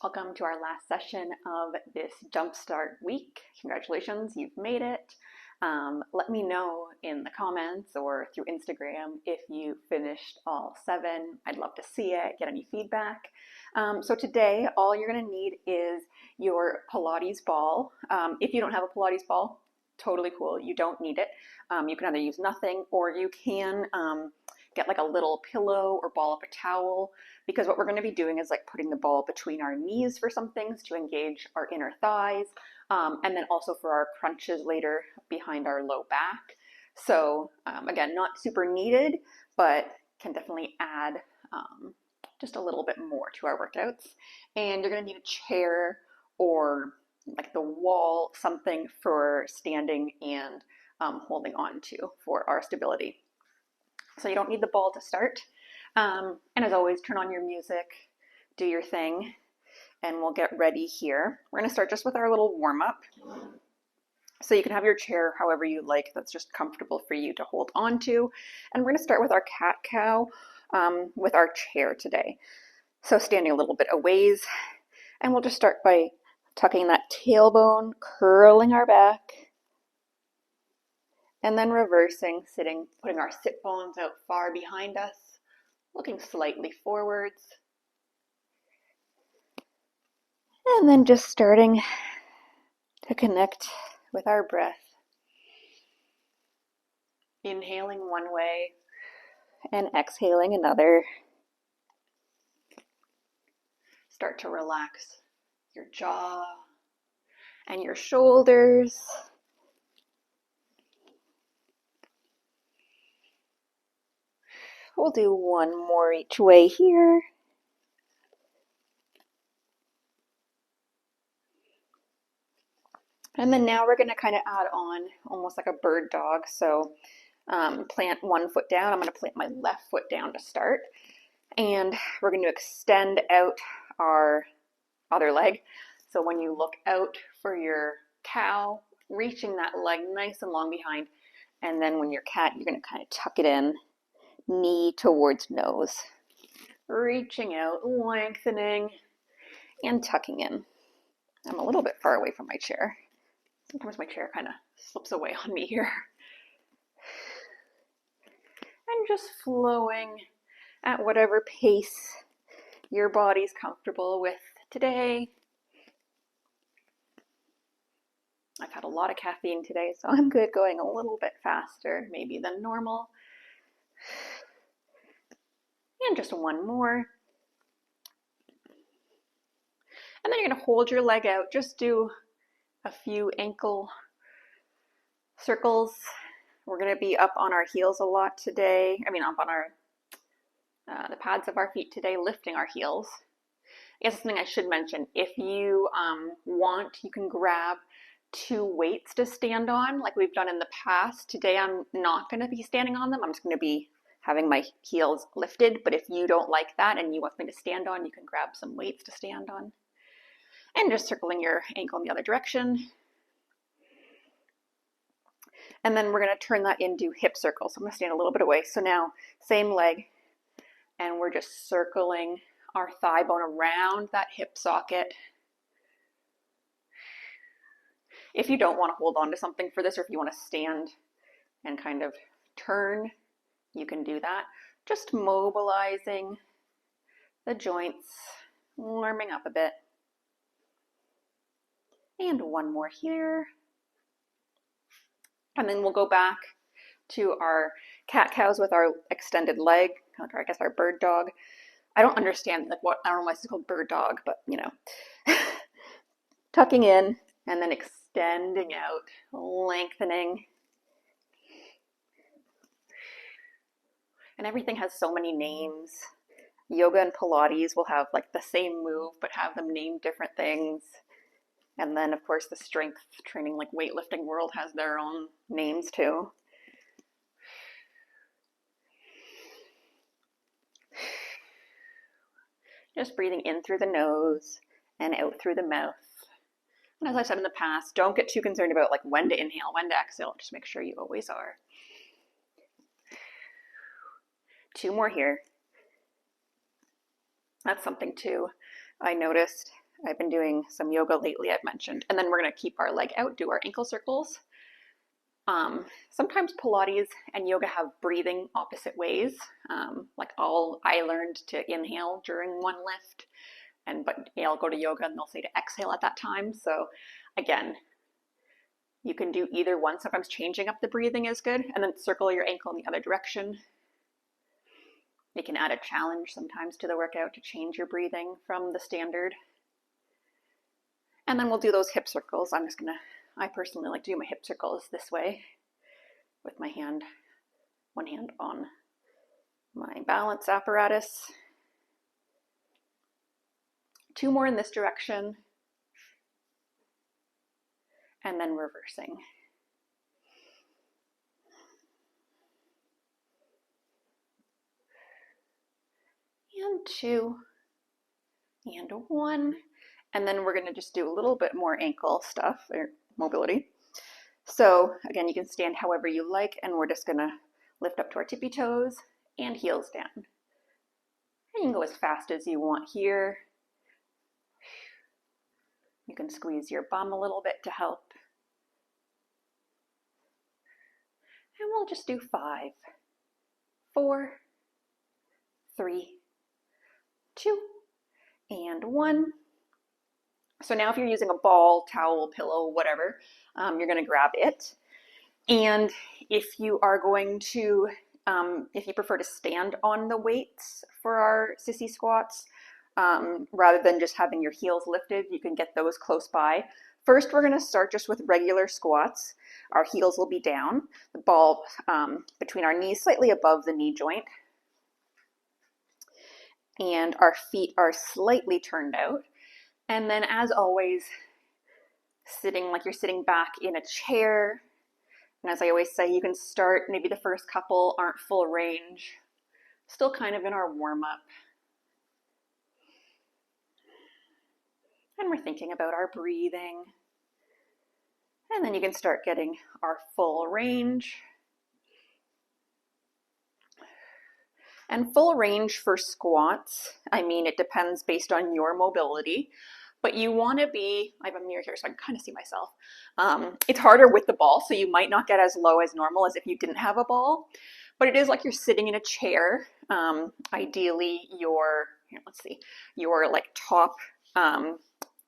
Welcome to our last session of this Jumpstart week. Congratulations, you've made it. Let me know in the comments or through Instagram if you finished all 7. I'd love to see it, get any feedback. So today, all you're going to need is your Pilates ball. If you don't have a Pilates ball, totally cool. You don't need it. You can either use nothing or you can get like a little pillow or ball up a towel, because what we're going to be doing is like putting the ball between our knees for some things to engage our inner thighs, and then also for our crunches later behind our low back. So again, not super needed, but can definitely add just a little bit more to our workouts. And you're going to need a chair or like the wall, something for standing and holding on to for our stability. So you don't need the ball to start. And as always, turn on your music, do your thing, and we'll get ready here. We're going to start just with our little warm-up. So you can have your chair however you like, that's just comfortable for you to hold on to. And we're going to start with our cat-cow with our chair today. So standing a little bit a ways, and we'll just start by tucking that tailbone, curling our back, and then reversing, sitting, putting our sit bones out far behind us, looking slightly forwards. And then just starting to connect with our breath. Inhaling one way and exhaling another. Start to relax your jaw and your shoulders. We'll do one more each way here. And then now we're going to kind of add on almost like a bird dog. So plant one foot down. I'm going to plant my left foot down to start. And we're going to extend out our other leg. So when you look out for your cow, reaching that leg nice and long behind. And then when you're cat, you're going to kind of tuck it in. Knee towards nose, reaching out, lengthening, and tucking in. I'm a little bit far away from my chair. Sometimes my chair kind of slips away on me here. And just flowing at whatever pace your body's comfortable with today. I've had a lot of caffeine today, so I'm good going a little bit faster maybe than normal. And just one more. And then you're going to hold your leg out. Just do a few ankle circles. We're going to be up on our heels a lot today. Up on our the pads of our feet today, lifting our heels. I guess something I should mention, if you want, you can grab 2 weights to stand on like we've done in the past. Today I'm not going to be standing on them. I'm just going to be having my heels lifted, but if you don't like that and you want something to stand on, you can grab some weights to stand on. And just circling your ankle in the other direction. And then we're going to turn that into hip circles. So I'm going to stand a little bit away. So now, same leg, and we're just circling our thigh bone around that hip socket. If you don't want to hold on to something for this, or if you want to stand and kind of turn, you can do that. Just mobilizing the joints, warming up a bit. And one more here. And then we'll go back to our cat-cows with our extended leg, or I guess our bird dog. I don't understand I don't know why it's called bird dog, but you know. Tucking in and then extending out, lengthening. And everything has so many names. Yoga and Pilates will have like the same move, but have them named different things. And then of course the strength training, like weightlifting world, has their own names too. Just breathing in through the nose and out through the mouth. And as I said in the past, don't get too concerned about like when to inhale, when to exhale. Just make sure you always are. 2 more here. That's something too I noticed I've been doing some yoga lately, I've mentioned. And then we're going to keep our leg out, do our ankle circles. Sometimes Pilates and yoga have breathing opposite ways. I learned to inhale during one lift, but I'll go to yoga and they'll say to exhale at that time. So again, you can do either one. Sometimes changing up the breathing is good, and then circle your ankle in the other direction. You can add a challenge sometimes to the workout to change your breathing from the standard. And then we'll do those hip circles. I personally like to do my hip circles this way with my hand, one hand on my balance apparatus. 2 more in this direction, and then reversing. And 2, and 1. And then we're going to just do a little bit more ankle stuff, or mobility. So again, you can stand however you like, and we're just going to lift up to our tippy toes and heels down. And you can go as fast as you want here. You can squeeze your bum a little bit to help. And we'll just do 5, 4, 3, 2, and 1. So now if you're using a ball, towel, pillow, whatever, you're going to grab it. And if you are going to, if you prefer to stand on the weights for our sissy squats, rather than just having your heels lifted, you can get those close by. First, we're going to start just with regular squats. Our heels will be down, the ball between our knees, slightly above the knee joint. And our feet are slightly turned out. And then, as always, sitting like you're sitting back in a chair. And as I always say, you can start, maybe the first couple aren't full range, still kind of in our warm-up. And we're thinking about our breathing. And then you can start getting our full range. And full range for squats, it depends based on your mobility, but you want to be, I have a mirror here so I can kind of see myself. It's harder with the ball, so you might not get as low as normal as if you didn't have a ball, but it is like you're sitting in a chair. Ideally your like top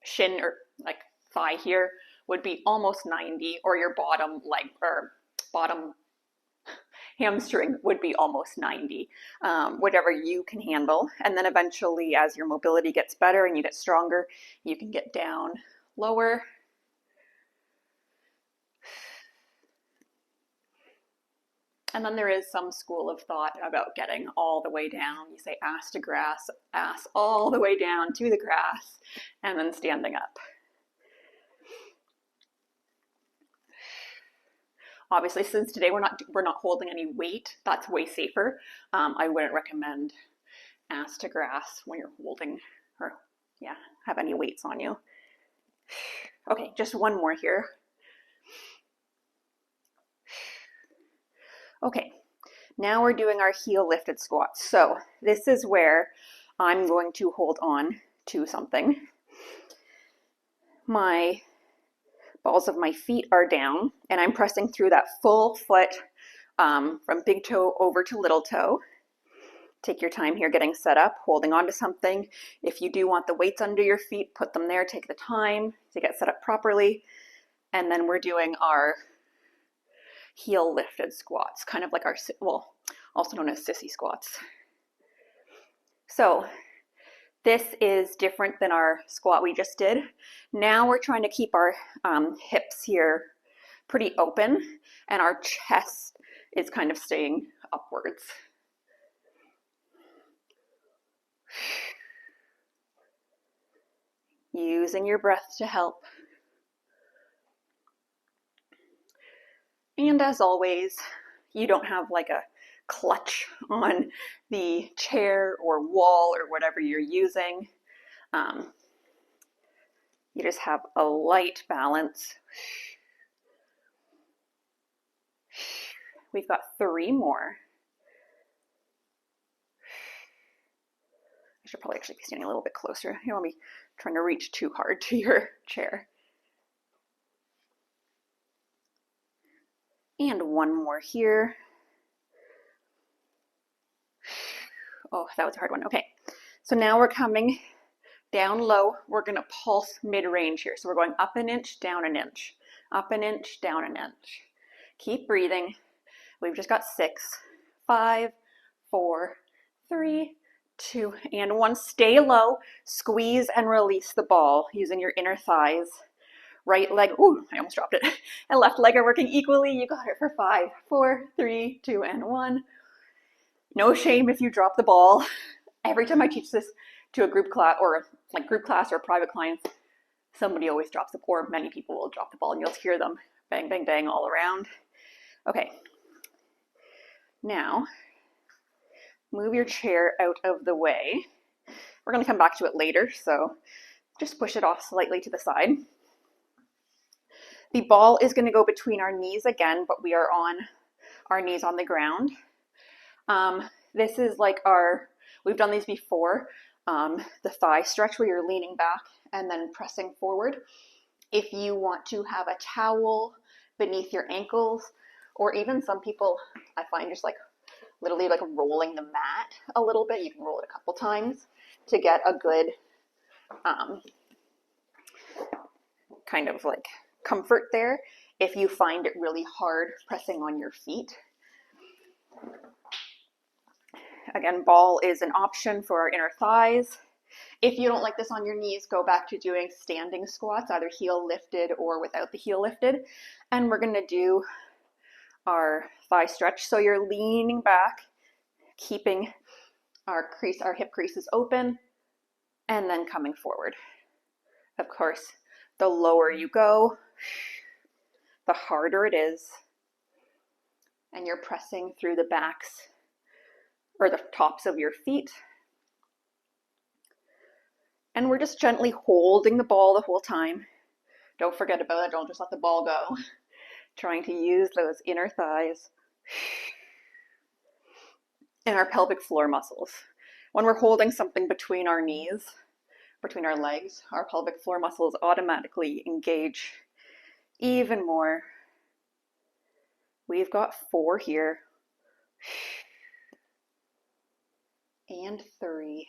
shin or like thigh here would be almost 90, or your bottom leg or bottom hamstring would be almost 90, whatever you can handle. And then eventually, as your mobility gets better and you get stronger, you can get down lower. And then there is some school of thought about getting all the way down. You say ass to grass, ass all the way down to the grass, and then standing up. Obviously, since today we're not holding any weight, that's way safer. I wouldn't recommend ass to grass when you're holding or have any weights on you. Okay, just one more here. Okay, now we're doing our heel lifted squats. So this is where I'm going to hold on to something. My balls of my feet are down, and I'm pressing through that full foot from big toe over to little toe. Take your time here getting set up, holding on to something. If you do want the weights under your feet, put them there. Take the time to get set up properly. And then we're doing our heel lifted squats, kind of like our, also known as sissy squats. So this is different than our squat we just did. Now we're trying to keep our hips here pretty open, and our chest is kind of staying upwards. Using your breath to help. And as always, you don't have like a clutch on the chair or wall or whatever you're using. You just have a light balance. We've got 3 more. I should probably actually be standing a little bit closer. You want me trying to reach too hard to your chair. And one more here. Oh, that was a hard one. Okay, so now we're coming down low. We're going to pulse mid-range here. So we're going up an inch, down an inch, up an inch, down an inch. Keep breathing. We've just got 6, 5, 4, 3, 2, and 1. Stay low. Squeeze and release the ball using your inner thighs. Right leg, ooh, I almost dropped it. And left leg are working equally. You got it for 5, 4, 3, 2, and 1. No shame if you drop the ball. Every time I teach this to a group class or like group class or private clients, somebody always drops the ball, or many people will drop the ball, and you'll hear them bang, bang, bang all around. Okay. Now, move your chair out of the way. We're going to come back to it later, so just push it off slightly to the side. The ball is going to go between our knees again, but we are on our knees on the ground. This is like we've done these before, the thigh stretch where you're leaning back and then pressing forward. If you want to have a towel beneath your ankles, or even some people, I find just like literally like rolling the mat a little bit, you can roll it a couple times to get a good kind of like comfort there if you find it really hard pressing on your feet. Again, ball is an option for our inner thighs. If you don't like this on your knees, go back to doing standing squats, either heel lifted or without the heel lifted. And we're going to do our thigh stretch. So you're leaning back, keeping our hip creases open, and then coming forward. Of course, the lower you go, the harder it is. And you're pressing through the backs or the tops of your feet. And we're just gently holding the ball the whole time. Don't forget about it. Don't just let the ball go. Trying to use those inner thighs and our pelvic floor muscles. When we're holding something between our knees, between our legs, our pelvic floor muscles automatically engage even more. We've got 4 here. And 3.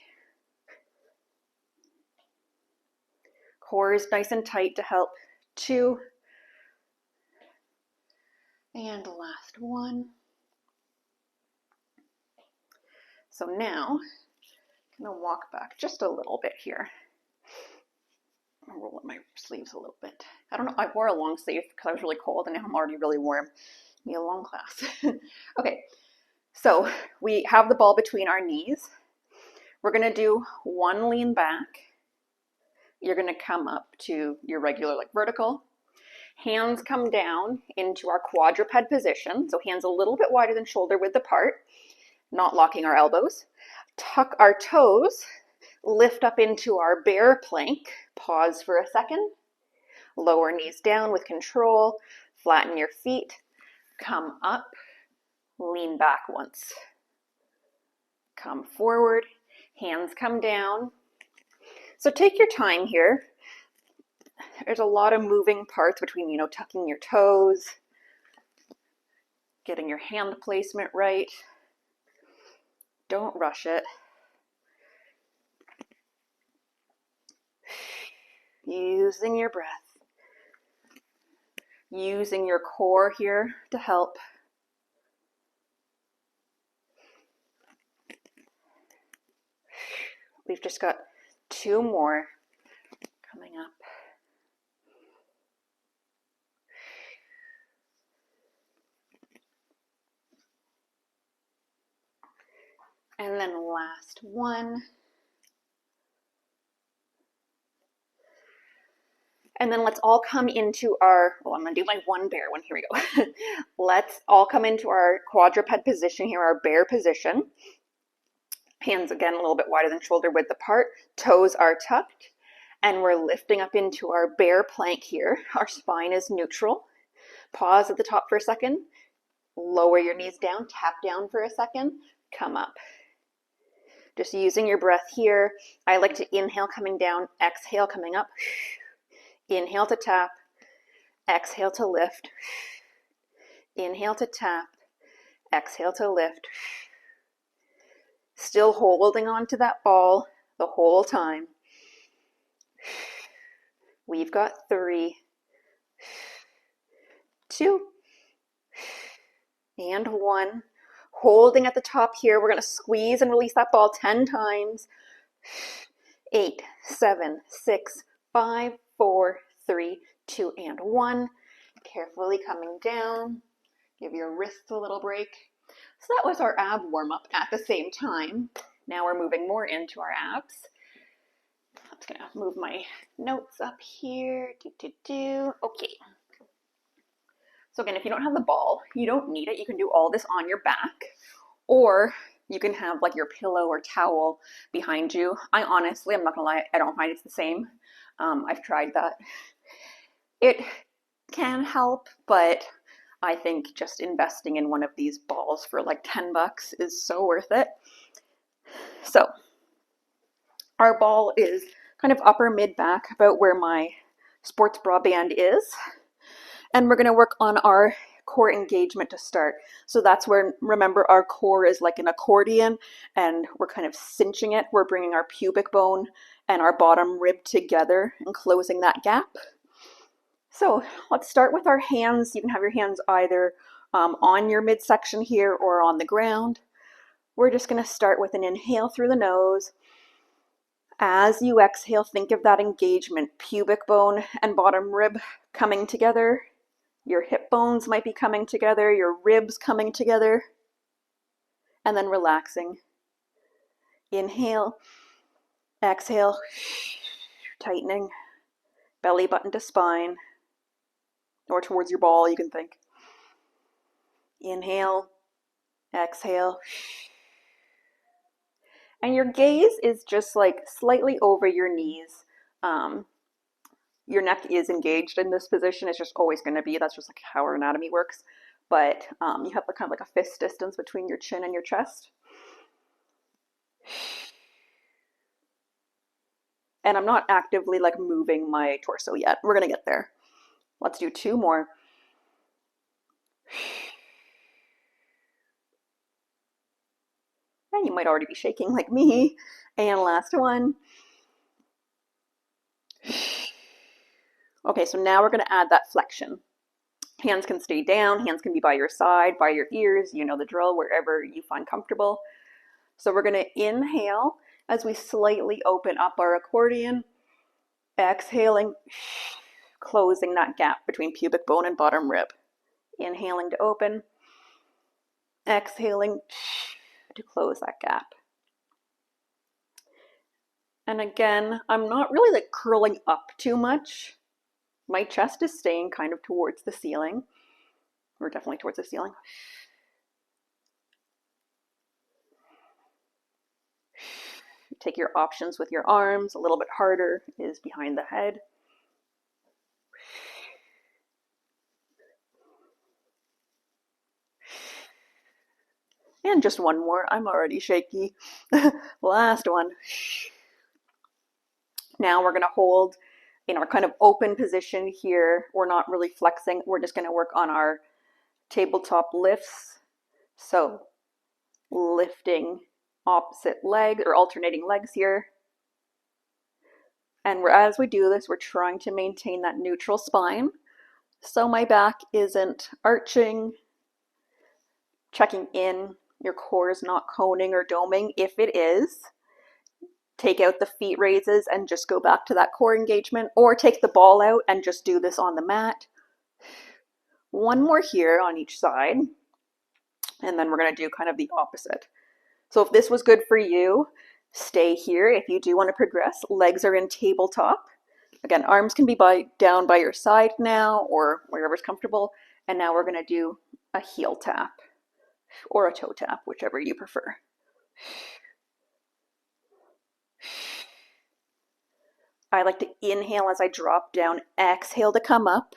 Core is nice and tight to help. 2. And last one. So now, I'm going to walk back just a little bit here. I'll roll up my sleeves a little bit. I don't know, I wore a long sleeve because I was really cold, and now I'm already really warm. Be a long class. Okay, so we have the ball between our knees. We're going to do 1 lean back. You're going to come up to your regular like vertical. Hands come down into our quadruped position. So hands a little bit wider than shoulder width apart, not locking our elbows. Tuck our toes, lift up into our bear plank. Pause for a second. Lower knees down with control. Flatten your feet. Come up. Lean back once. Come forward. Hands come down. So take your time here. There's a lot of moving parts between, tucking your toes, getting your hand placement right. Don't rush it. Using your breath. Using your core here to help. We've just got 2 more coming up. And then last one. And then let's all come into I'm going to do my 1 bear one. Here we go. Let's all come into our quadruped position here, our bear position. Hands again a little bit wider than shoulder width apart. Toes are tucked. And we're lifting up into our bear plank here. Our spine is neutral. Pause at the top for a second. Lower your knees down. Tap down for a second. Come up. Just using your breath here. I like to inhale coming down, exhale coming up. Inhale to tap, exhale to lift. Inhale to tap, exhale to lift. Still holding on to that ball the whole time. We've got 3, 2, and 1. Holding at the top here. We're going to squeeze and release that ball 10 times. 8, 7, 6, 5, 4, 3, 2, and 1. Carefully coming down. Give your wrists a little break. So that was our ab warm-up at the same time. Now we're moving more into our abs. I'm just gonna move my notes up here. Okay. So again, if you don't have the ball, you don't need it. You can do all this on your back, or you can have like your pillow or towel behind you. I honestly, I'm not gonna lie, I don't find it's the same. I've tried that. It can help, but I think just investing in one of these balls for like 10 bucks is so worth it. So our ball is kind of upper mid back, about where my sports bra band is. And we're gonna work on our core engagement to start. So that's where, remember, our core is like an accordion and we're kind of cinching it. We're bringing our pubic bone and our bottom rib together and closing that gap. So let's start with our hands. You can have your hands either on your midsection here or on the ground. We're just going to start with an inhale through the nose. As you exhale, think of that engagement, pubic bone and bottom rib coming together. Your hip bones might be coming together, your ribs coming together, and then relaxing. Inhale, exhale, tightening, belly button to spine, or towards your ball, you can think. Inhale, exhale. And your gaze is just like slightly over your knees. Your neck is engaged in this position. It's just always going to be. That's just like how our anatomy works. But you have kind of like a fist distance between your chin and your chest. And I'm not actively like moving my torso yet. We're going to get there. Let's do 2 more. And you might already be shaking like me. And last one. Okay, so now we're going to add that flexion. Hands can stay down, hands can be by your side, by your ears, you know the drill, wherever you find comfortable. So we're going to inhale as we slightly open up our accordion, exhaling, closing that gap between pubic bone and bottom rib. Inhaling to open, exhaling to close that gap. And again, I'm not really like curling up too much. My chest is staying kind of towards the ceiling. Or definitely towards the ceiling. Take your options with your arms. A little bit harder is behind the head. And just one more. I'm already shaky. Last one. Now we're going to hold in our kind of open position here. We're not really flexing. We're just going to work on our tabletop lifts. So lifting opposite leg or alternating legs here. And as we do this, we're trying to maintain that neutral spine. So my back isn't arching. Checking in. Your core is not coning or doming. If it is, take out the feet raises and just go back to that core engagement, or take the ball out and just do this on the mat. One more here on each side, and then we're going to do kind of the opposite. So if this was good for you, stay here. If you do want to progress, legs are in tabletop. Again, arms can be down by your side now or wherever's comfortable. And now we're going to do a heel tap or a toe tap, whichever you prefer. I like to inhale as I drop down, exhale to come up.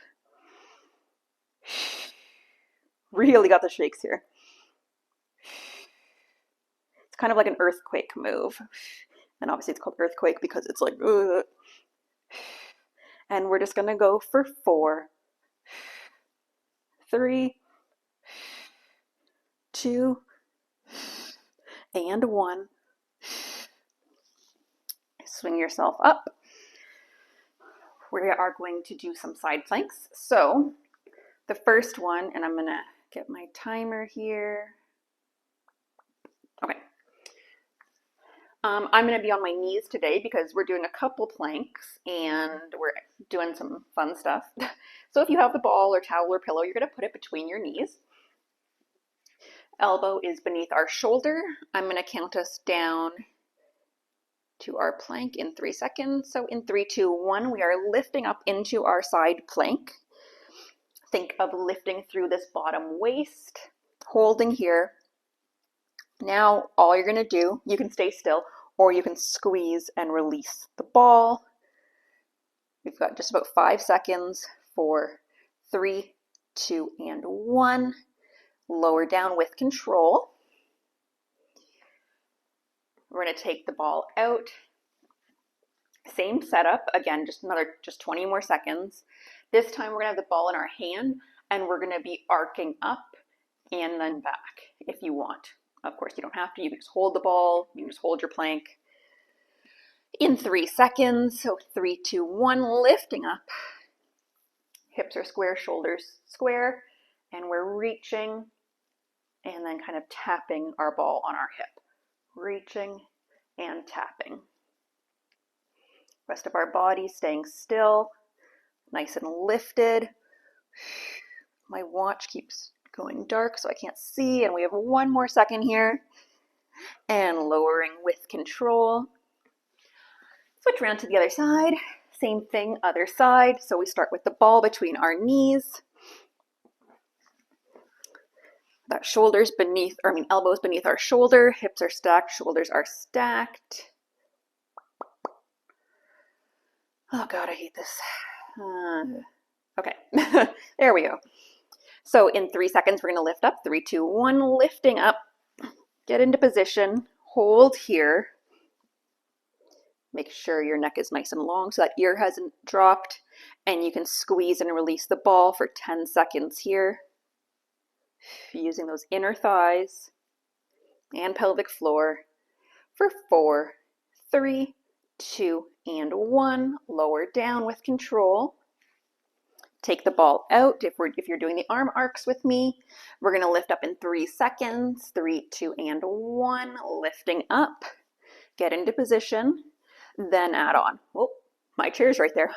Really got the shakes here. kind of like an earthquake move. And obviously it's called earthquake because it's like, ugh. And we're just gonna go for 4, 3, 2, and 1. Swing yourself up. We are going to do some side planks. So the first one, and I'm gonna get my timer here. Okay. I'm going to be on my knees today because we're doing a couple planks and we're doing some fun stuff. So if you have the ball or towel or pillow, you're going to put it between your knees. Elbow is beneath our shoulder. I'm going to count us down to our plank in 3 seconds. So in 3, 2, 1, we are lifting up into our side plank. Think of lifting through this bottom waist, holding here. Now, all you're going to do, you can stay still or you can squeeze and release the ball. We've got just about 5 seconds for 3, 2, and 1. Lower down with control. We're going to take the ball out. Same setup. Again, just 20 more seconds. This time we're going to have the ball in our hand and we're going to be arcing up and then back if you want. Of course, you don't have to. You can just hold the ball. You can just hold your plank. In 3 seconds, so 3, 2, 1, lifting up. Hips are square, shoulders square, and we're reaching and then kind of tapping our ball on our hip. Reaching and tapping. Rest of our body staying still, nice and lifted. My watch keeps going dark so I can't see, and we have 1 more second here. And lowering with control. Switch around to the other side. Same thing, other side. So we start with the ball between our knees. That elbows beneath our shoulder, hips are stacked, shoulders are stacked. Oh God, I hate this. Okay, there we go. So in 3 seconds, we're gonna lift up. 3, 2, 1, lifting up. Get into position, hold here. Make sure your neck is nice and long so that ear hasn't dropped, and you can squeeze and release the ball for 10 seconds here. Using those inner thighs and pelvic floor for 4, 3, 2, and 1. Lower down with control. Take the ball out. If you're doing the arm arcs with me, we're going to lift up in 3 seconds. 3, 2, and 1. Lifting up. Get into position. Then add on. Oh, my chair's right there.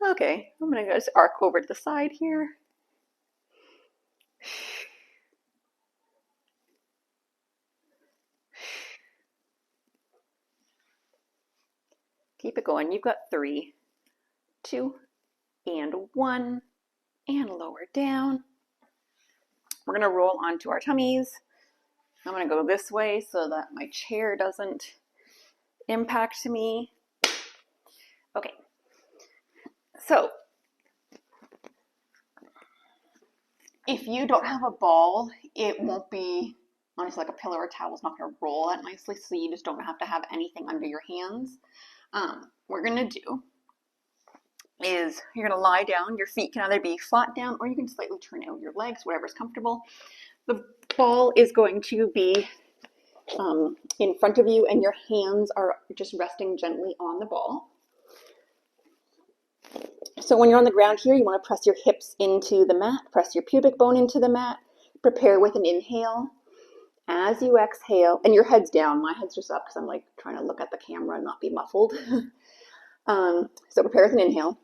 Okay, I'm going to just arc over to the side here. Keep it going. You've got 3, 2, and 1, and lower down. We're going to roll onto our tummies. I'm going to go this way so that my chair doesn't impact me. Okay, so if you don't have a ball, it won't be, honestly, like a pillow or a towel is not going to roll that nicely, so you just don't have to have anything under your hands. What we're going to do is you're going to lie down. Your feet can either be flat down or you can slightly turn out your legs, whatever's comfortable. The ball is going to be in front of you and your hands are just resting gently on the ball. So when you're on the ground here, you want to press your hips into the mat, press your pubic bone into the mat, prepare with an inhale. As you exhale, and your head's down, my head's just up because I'm like trying to look at the camera and not be muffled. So prepare with an inhale.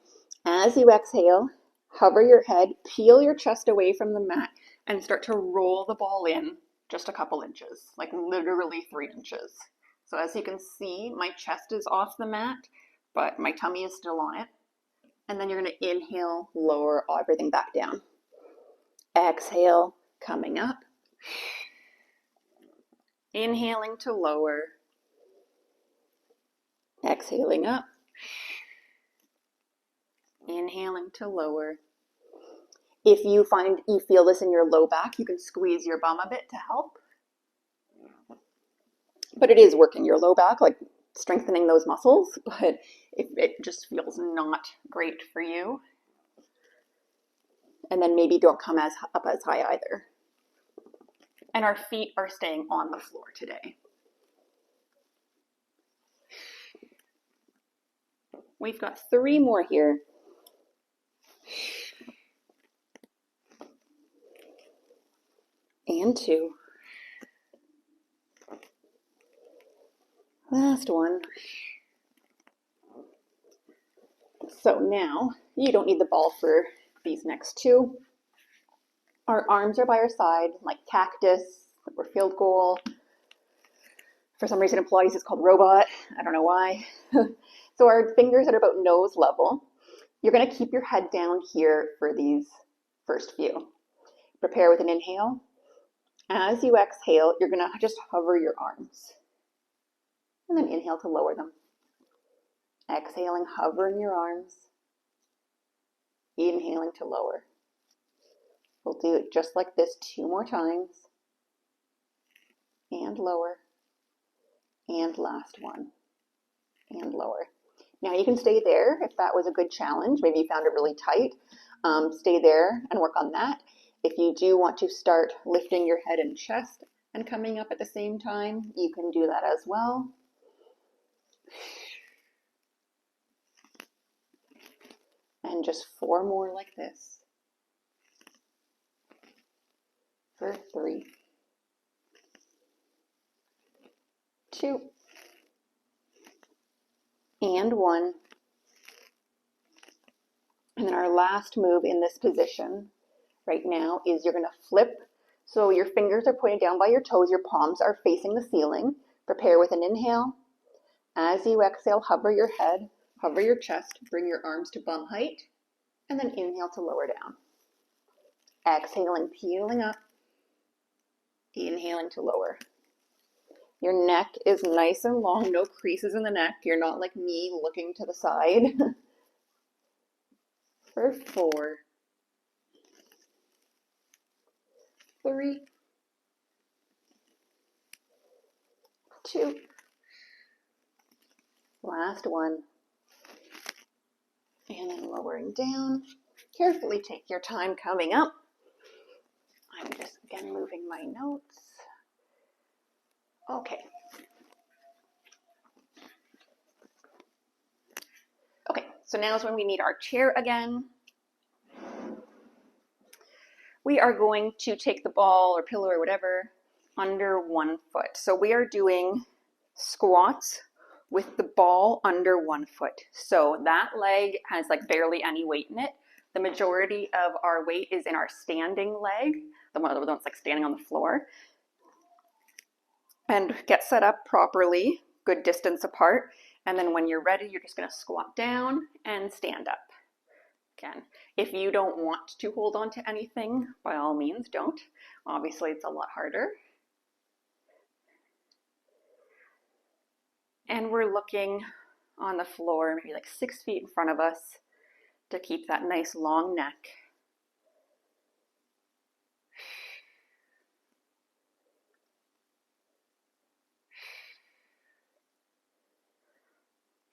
As you exhale, hover your head, peel your chest away from the mat, and start to roll the ball in just a couple inches, like literally 3 inches. So as you can see, my chest is off the mat, but my tummy is still on it. And then you're going to inhale, lower everything back down. Exhale, coming up. Inhaling to lower. Exhaling up. Inhaling to lower. If you feel this in your low back, you can squeeze your bum a bit to help. but it is working your low back, like strengthening those muscles, but it just feels not great for you. And then maybe don't come up as high either. And our feet are staying on the floor today. We've got 3 more here. And 2. Last one. So now you don't need the ball for these next 2. Our arms are by our side, like cactus or field goal. For some reason in Pilates it's called robot. I don't know why. So our fingers are about nose level. You're going to keep your head down here for these first few. Prepare with an inhale. As you exhale, you're going to just hover your arms. And then inhale to lower them. Exhaling, hovering your arms. Inhaling to lower. We'll do it just like this 2 more times. And lower. And last one. And lower. Now you can stay there if that was a good challenge. Maybe you found it really tight. Stay there and work on that. If you do want to start lifting your head and chest and coming up at the same time, you can do that as well. And just 4 more like this. For 3, 2, and 1. And then our last move in this position right now is you're going to flip. So your fingers are pointed down by your toes, your palms are facing the ceiling. Prepare with an inhale. As you exhale, hover your head, hover your chest, bring your arms to bum height, and then inhale to lower down. Exhaling, peeling up. Inhaling to lower. Your neck is nice and long, no creases in the neck. You're not like me looking to the side. For 4, 3, 2, last one. And then lowering down. Carefully take your time coming up. I'm just again moving my notes. Okay. Okay, so now is when we need our chair again. We are going to take the ball or pillow or whatever under 1 foot. So we are doing squats with the ball under 1 foot. So that leg has like barely any weight in it. The majority of our weight is in our standing leg, the one that's like standing on the floor. And get set up properly, good distance apart. And then when you're ready, you're just going to squat down and stand up. Again, if you don't want to hold on to anything, by all means, don't. Obviously, it's a lot harder. And we're looking on the floor, maybe like 6 feet in front of us to keep that nice long neck.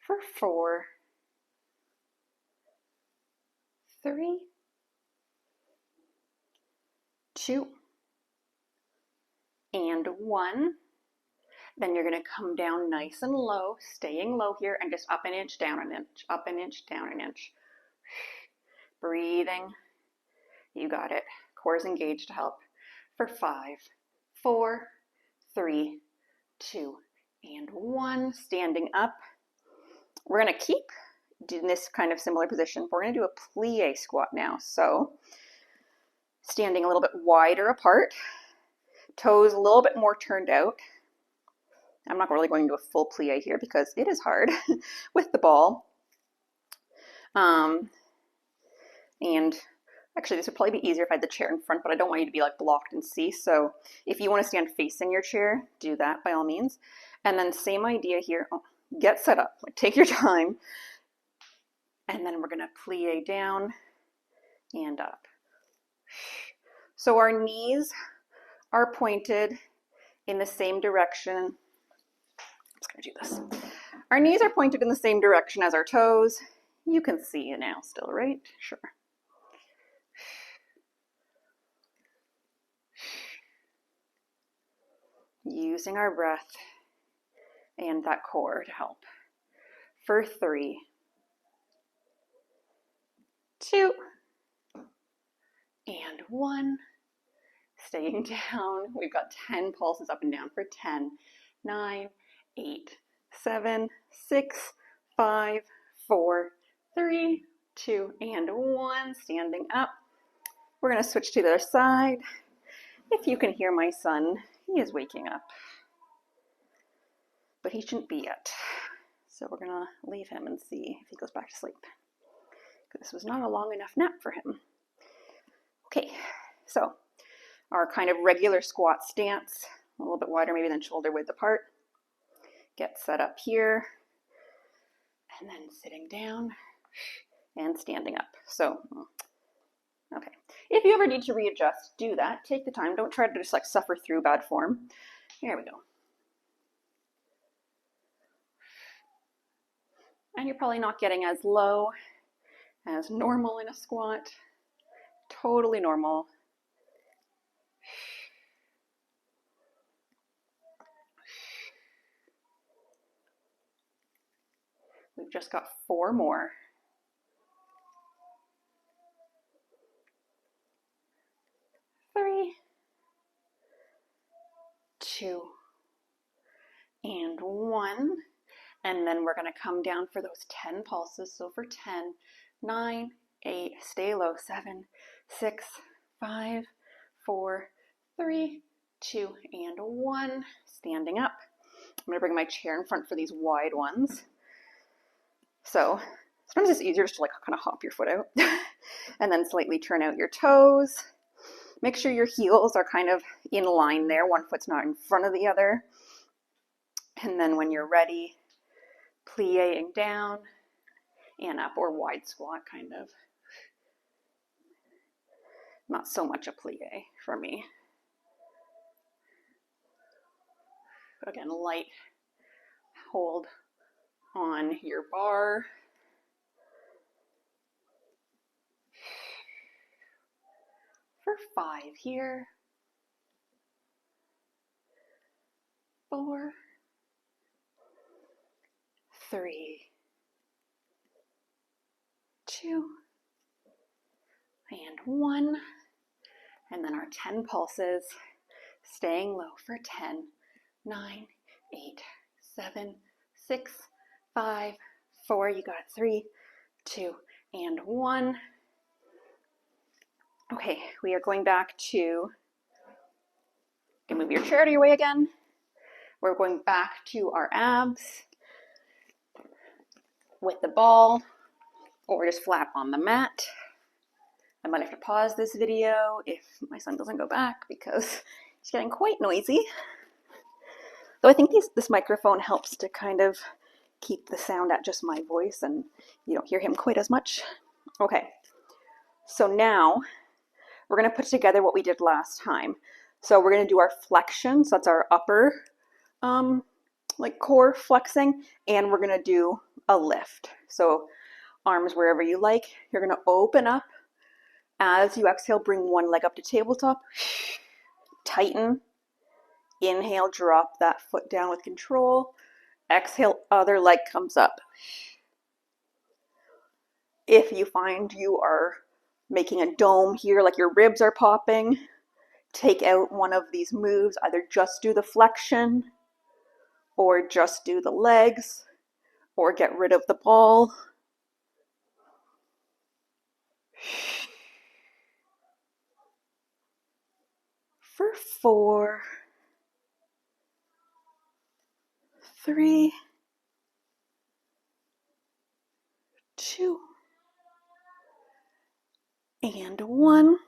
For 4, 3, 2, and 1. Then you're going to come down nice and low, staying low here, and just up an inch, down an inch, up an inch, down an inch. Breathing. You got it. Core's engaged to help. For 5, 4, 3, 2, and 1. Standing up. We're going to keep in this kind of similar position. We're going to do a plie squat now. So standing a little bit wider apart, toes a little bit more turned out. I'm not really going to do a full plie here because it is hard with the ball. And actually this would probably be easier if I had the chair in front, but I don't want you to be like blocked and see. So if you want to stand facing your chair, do that by all means. And then same idea here. Get set up, like take your time. And then we're going to plie down and up. So our knees are pointed in the same direction try to do this. Our knees are pointed in the same direction as our toes. You can see it now still, right? Sure. Using our breath and that core to help. For 3, 2, and 1. Staying down. We've got 10 pulses up and down for 10, 9, 8, 7, 6, 5, 4, 3, 2, and 1. Standing up. We're going to switch to the other side. If you can hear my son, he is waking up. But he shouldn't be yet. So we're going to leave him and see if he goes back to sleep. This was not a long enough nap for him. Okay, so our kind of regular squat stance, a little bit wider maybe than shoulder width apart. Get set up here, and then sitting down and standing up. So, okay. If you ever need to readjust, do that. Take the time. Don't try to just like suffer through bad form. Here we go. And you're probably not getting as low as normal in a squat. Totally normal. We've just got 4 more. 3, 2, and 1. And then we're going to come down for those 10 pulses. So for 10, 9, 8, stay low, 7, 6, 5, 4, 3, 2, and 1. Standing up. I'm going to bring my chair in front for these wide ones. So sometimes it's easier just to like kind of hop your foot out and then slightly turn out your toes. Make sure your heels are kind of in line there. One foot's not in front of the other. And then when you're ready, plieing down and up, or wide squat kind of. Not so much a plie for me. But again, light hold on your bar. For 5 here. 4, 3, 2, and 1. And then our 10 pulses, staying low for 10, 9, 8, 7, 6, 5, 4. You got it. 3, 2, and 1. Okay, we are going back to, you can move your chair out of your way again. We're going back to our abs with the ball, or just flat on the mat. I might have to pause this video if my son doesn't go back because it's getting quite noisy. Though I think this microphone helps to kind of keep the sound at just my voice and you don't hear him quite as much. Okay, so now we're going to put together what we did last time. So we're going to do our flexion, so that's our upper like core flexing, and we're going to do a lift. So arms wherever you like. You're going to open up. As you exhale, bring one leg up to tabletop. Tighten. Inhale, drop that foot down with control. Exhale, other leg comes up. If you find you are making a dome here, like your ribs are popping, take out one of these moves. Either just do the flexion, or just do the legs, or get rid of the ball. For 4, 3, 2, and 1.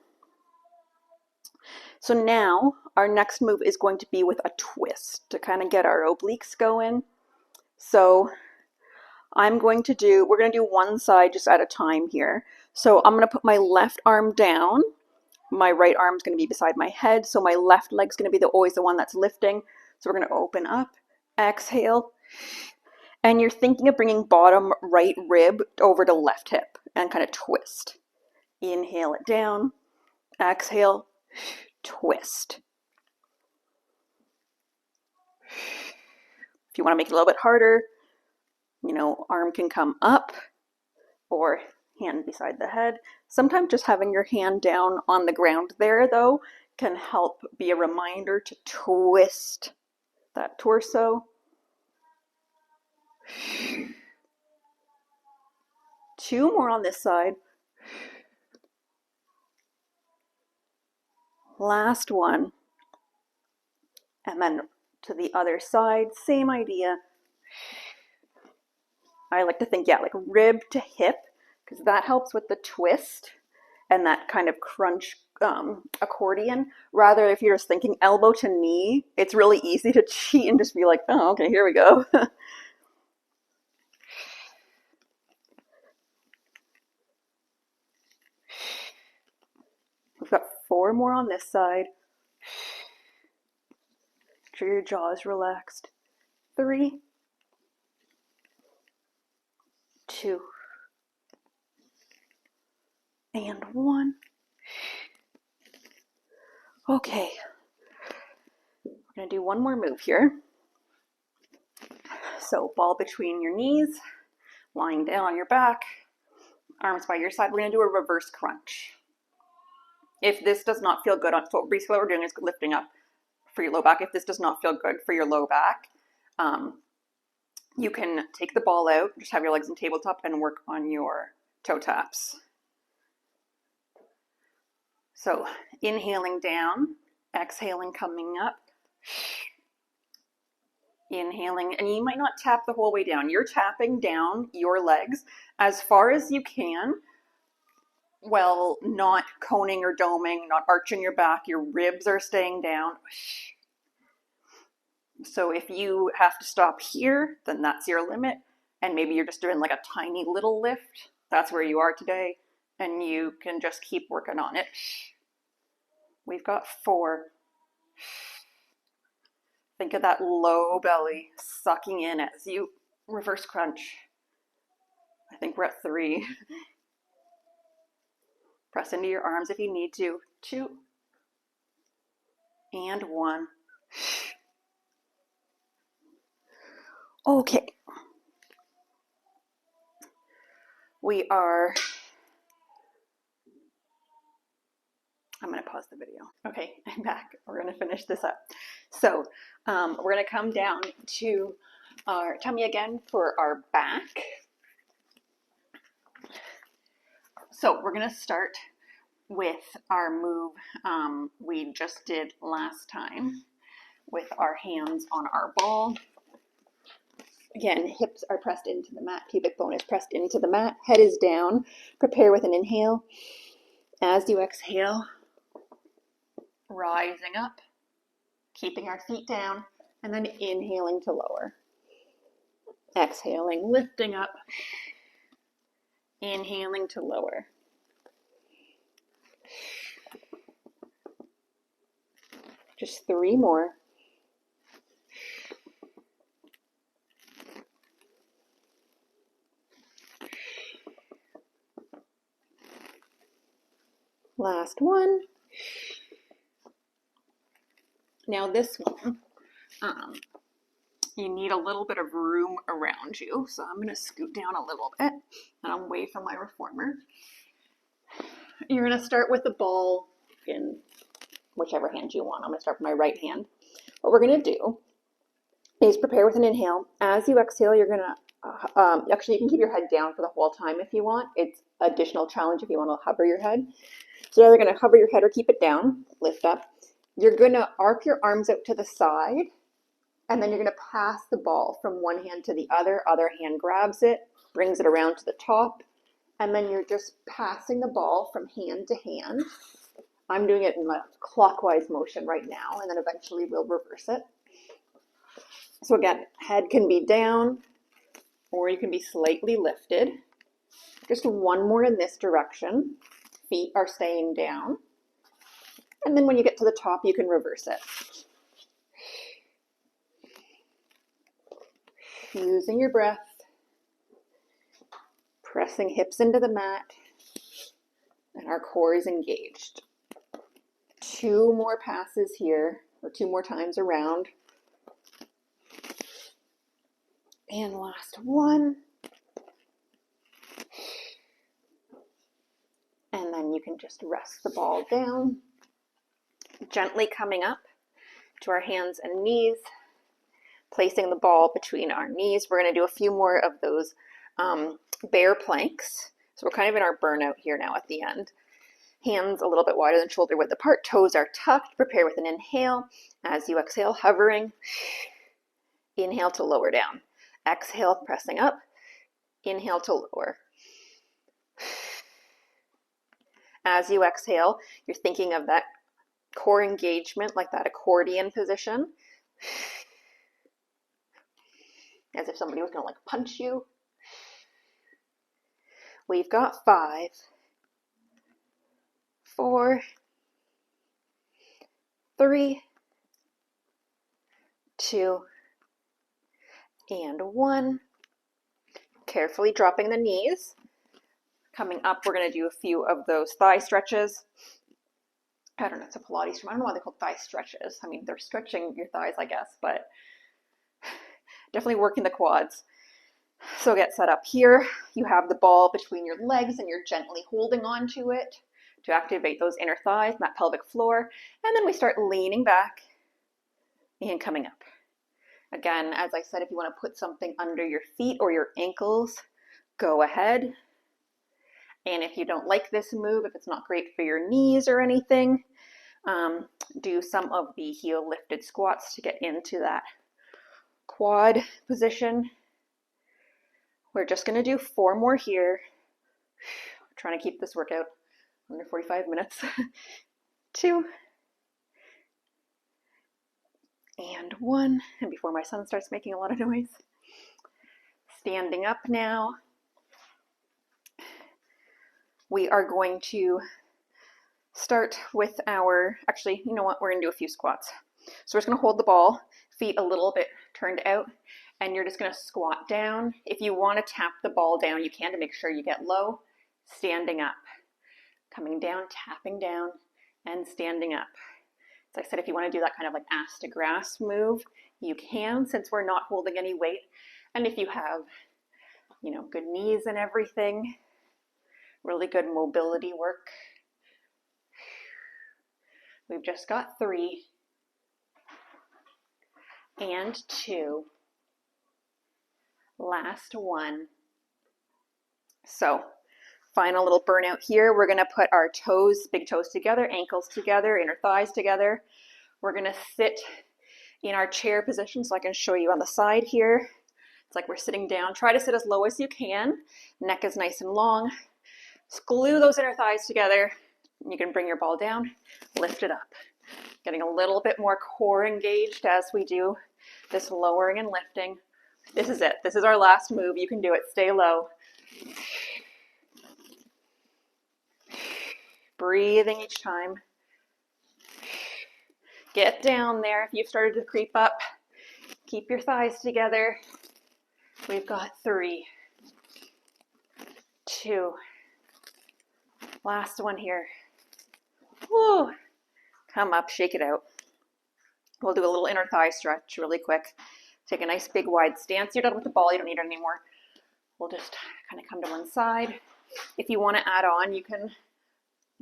So now our next move is going to be with a twist to kind of get our obliques going. So we're going to do one side just at a time here. So I'm going to put my left arm down. My right arm is going to be beside my head. So my left leg is going to be always the one that's lifting. So we're going to open up, exhale, And you're thinking of bringing bottom right rib over to left hip and kind of twist. Inhale it down, exhale, twist. If you want to make it a little bit harder, arm can come up or hand beside the head. Sometimes just having your hand down on the ground there, though, can help be a reminder to twist that torso. 2 more on this side. Last one. And then to the other side, same idea. I like to think, like rib to hip, because that helps with the twist and that kind of crunch accordion. Rather, if you're just thinking elbow to knee, it's really easy to cheat and just be like, oh, okay, here we go. We've got 4 more on this side. Make sure your jaw is relaxed. 3, 2, and 1. Okay, we're going to do one more move here. So ball between your knees, lying down on your back, arms by your side. We're going to do a reverse crunch. If this does not feel good, so basically what we're doing is lifting up for your low back. If this does not feel good for your low back, you can take the ball out, just have your legs in tabletop and work on your toe taps. So inhaling down, exhaling, coming up, inhaling, and you might not tap the whole way down. You're tapping down your legs as far as you can, while not coning or doming, not arching your back. Your ribs are staying down. So if you have to stop here, then that's your limit. And maybe you're just doing like a tiny little lift. That's where you are today. And you can just keep working on it. We've got 4. Think of that low belly sucking in as you reverse crunch. I think we're at 3. Press into your arms if you need to. 2, and 1. Okay. I'm going to pause the video. Okay, I'm back. We're going to finish this up. So we're going to come down to our tummy again for our back. So we're going to start with our move we just did last time with our hands on our ball. Again, hips are pressed into the mat, pubic bone is pressed into the mat, head is down. Prepare with an inhale. As you exhale, rising up, keeping our feet down, and then inhaling to lower. Exhaling, lifting up, inhaling to lower. Just 3 more. Last one. Now this one, you need a little bit of room around you. So I'm going to scoot down a little bit and away from my reformer. You're going to start with the ball in whichever hand you want. I'm going to start with my right hand. What we're going to do is prepare with an inhale. As you exhale, you're going to, actually you can keep your head down for the whole time if you want. It's additional challenge if you want to hover your head. So you're either going to hover your head or keep it down, lift up. You're going to arc your arms out to the side, and then you're going to pass the ball from one hand to the other. Other hand grabs it, brings it around to the top, and then you're just passing the ball from hand to hand. I'm doing it in a clockwise motion right now, and then eventually we'll reverse it. So again, head can be down, or you can be slightly lifted. Just one more in this direction. Feet are staying down. And then when you get to the top, you can reverse it. Using your breath, pressing hips into the mat, and our core is engaged. 2 more passes here, or 2 more times around. And last one. And then you can just rest the ball down, gently coming up to our hands and knees, placing the ball between our knees. We're going to do a few more of those bear planks. So we're kind of in our burnout here now at the end. Hands a little bit wider than shoulder width apart, toes are tucked. Prepare with an inhale. As you exhale, hovering. Inhale to lower down. Exhale, pressing up. Inhale to lower. As you exhale, you're thinking of that core engagement, like that accordion position. As if somebody was going to like punch you. We've got 5, 4, 3, 2, and 1. Carefully dropping the knees. Coming up, we're going to do a few of those thigh stretches. I don't know, it's a Pilates term. I don't know why they're called thigh stretches. I mean, they're stretching your thighs, I guess, but definitely working the quads. So get set up here. You have the ball between your legs and you're gently holding onto it to activate those inner thighs and that pelvic floor. And then we start leaning back and coming up. Again, as I said, if you want to put something under your feet or your ankles, go ahead. And if you don't like this move, if it's not great for your knees or anything, do some of the heel lifted squats to get into that quad position. We're just going to do 4 more here. I'm trying to keep this workout under 45 minutes. 2 and 1. And before my son starts making a lot of noise. Standing up now. We are going to start with our, actually, you know what, we're going to do a few squats. So we're just going to hold the ball, feet a little bit turned out, and you're just going to squat down. If you want to tap the ball down, you can to make sure you get low. Standing up, coming down, tapping down, and standing up. As I said, if you want to do that kind of like ass to grass move, you can, since we're not holding any weight. And if you have, you know, good knees and everything, really good mobility work. We've just got 3 and 2. Last one. So, final little burnout here. We're going to put our toes, big toes together, ankles together, inner thighs together. We're going to sit in our chair position so I can show you on the side here. It's like we're sitting down. Try to sit as low as you can. Neck is nice and long. Glue those inner thighs together. You can bring your ball down, lift it up. Getting a little bit more core engaged as we do this lowering and lifting. This is it. This is our last move. You can do it. Stay low. Breathing each time. Get down there. If you've started to creep up, keep your thighs together. We've got 3, 2. Last one here. Woo. Come up, shake it out. We'll do a little inner thigh stretch really quick. Take a nice big wide stance. You're done with the ball, you don't need it anymore. We'll just kind of come to one side. If you want to add on, you can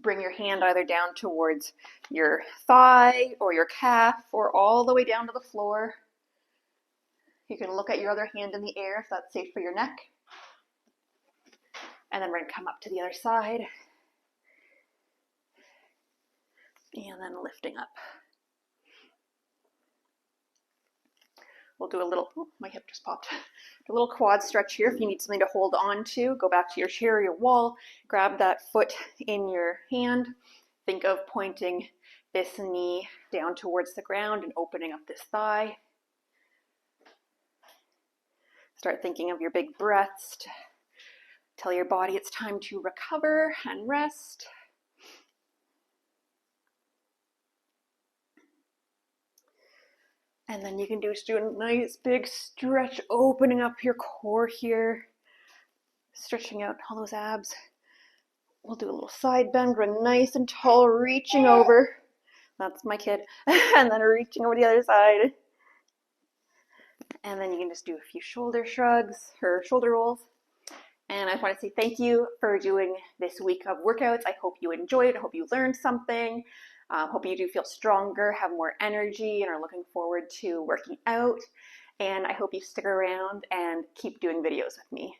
bring your hand either down towards your thigh or your calf or all the way down to the floor. You can look at your other hand in the air if that's safe for your neck. And then we're going to come up to the other side. And then lifting up. We'll do a little, oh, my hip just popped. A little quad stretch here. If you need something to hold on to, go back to your chair or your wall, grab that foot in your hand. Think of pointing this knee down towards the ground and opening up this thigh. Start thinking of your big breaths. Tell your body it's time to recover and rest. And then you can just do a nice big stretch, opening up your core here, stretching out all those abs. We'll do a little side bend, run nice and tall, reaching over. That's my kid. And then reaching over the other side. And then you can just do a few shoulder shrugs or shoulder rolls. And I just want to say thank you for doing this week of workouts. I hope you enjoyed. I hope you learned something. Hope you do feel stronger, have more energy, and are looking forward to working out. And I hope you stick around and keep doing videos with me.